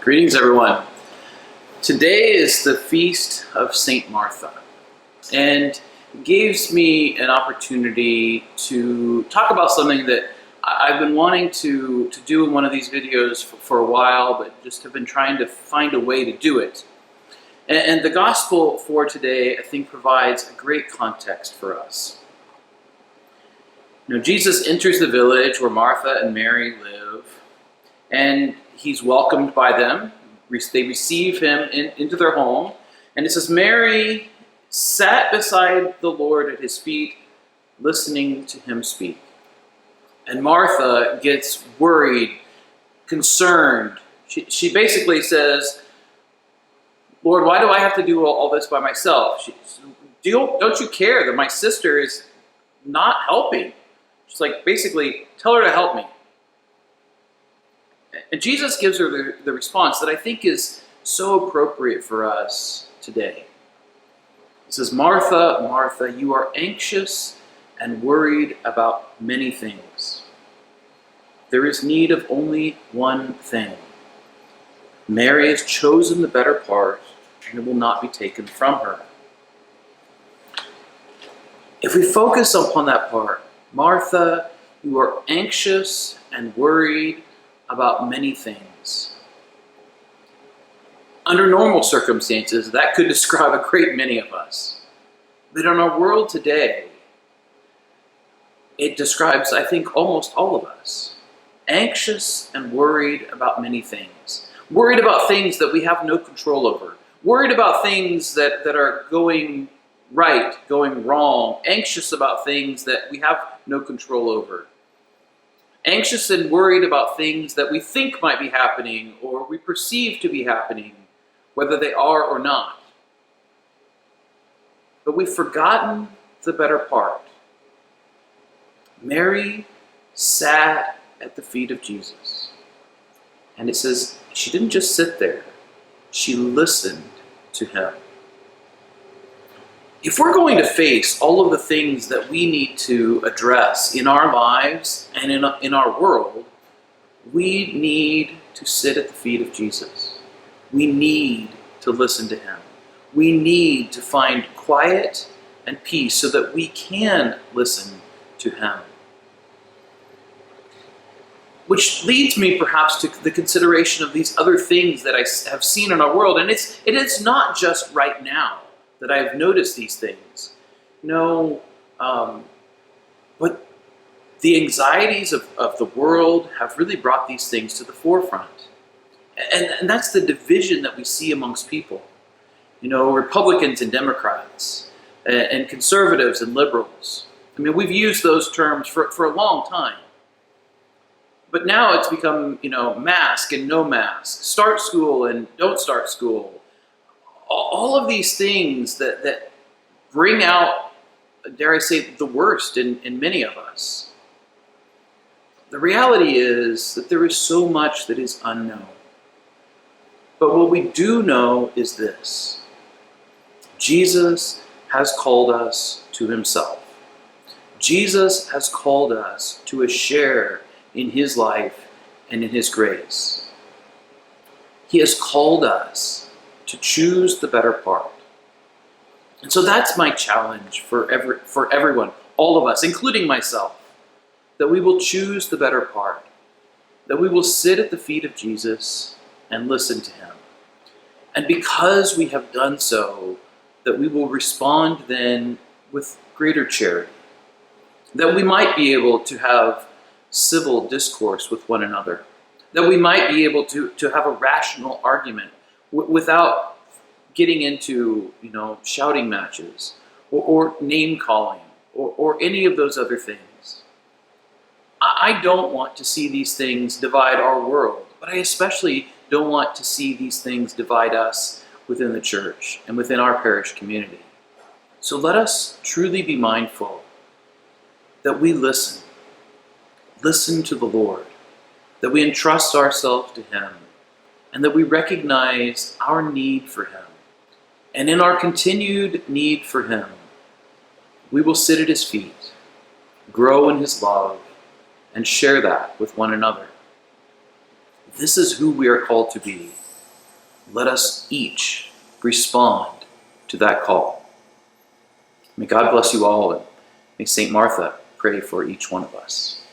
Greetings, everyone. Today is the feast of Saint Martha, and it gives me an opportunity to talk about something that I've been wanting to do in one of these videos for a while, but just have been trying to find a way to do it. And the gospel for today, I think, provides a great context for us. Jesus enters the village where Martha and Mary live, and he's welcomed by them. They receive him into their home. And it says, Mary sat beside the Lord at his feet, listening to him speak. And Martha gets worried, concerned. She basically says, Lord, why do I have to do all this by myself? Don't you care that my sister is not helping? She's like, basically, tell her to help me. And Jesus gives her the response that I think is so appropriate for us today. He says, Martha, Martha, you are anxious and worried about many things. There is need of only one thing. Mary has chosen the better part, and it will not be taken from her. If we focus upon that part, Martha, you are anxious and worried about many things. Under normal circumstances, that could describe a great many of us. But in our world today, it describes, I think, almost all of us. Anxious and worried about many things. Worried about things that we have no control over. Worried about things that are going right, going wrong. Anxious about things that we have no control over. Anxious and worried about things that we think might be happening or we perceive to be happening, whether they are or not. But we've forgotten the better part. Mary sat at the feet of Jesus. And it says she didn't just sit there, she listened to him. If we're going to face all of the things that we need to address in our lives and in our world, we need to sit at the feet of Jesus. We need to listen to him. We need to find quiet and peace so that we can listen to him. Which leads me perhaps to the consideration of these other things that I have seen in our world. And it is not just right now that I have noticed these things. No, but the anxieties of the world have really brought these things to the forefront. And that's the division that we see amongst people. Republicans and Democrats, and conservatives and liberals. I mean, we've used those terms for a long time. But now it's become, mask and no mask, start school and don't start school. All of these things that bring out, dare I say, the worst in many of us. The reality is that there is so much that is unknown. But what we do know is this. Jesus has called us to himself. Jesus has called us to a share in his life and in his grace. He has called us to choose the better part. And so that's my challenge for everyone, all of us, including myself, that we will choose the better part, that we will sit at the feet of Jesus and listen to him. And because we have done so, that we will respond then with greater charity, that we might be able to have civil discourse with one another, that we might be able to have a rational argument without getting into, shouting matches or name calling or any of those other things. I don't want to see these things divide our world, but I especially don't want to see these things divide us within the church and within our parish community. So let us truly be mindful that we listen to the Lord, that we entrust ourselves to him, and that we recognize our need for him. And in our continued need for him, we will sit at his feet, grow in his love, and share that with one another. This is who we are called to be, let us each respond to that call. May God bless you all, and may St. Martha pray for each one of us.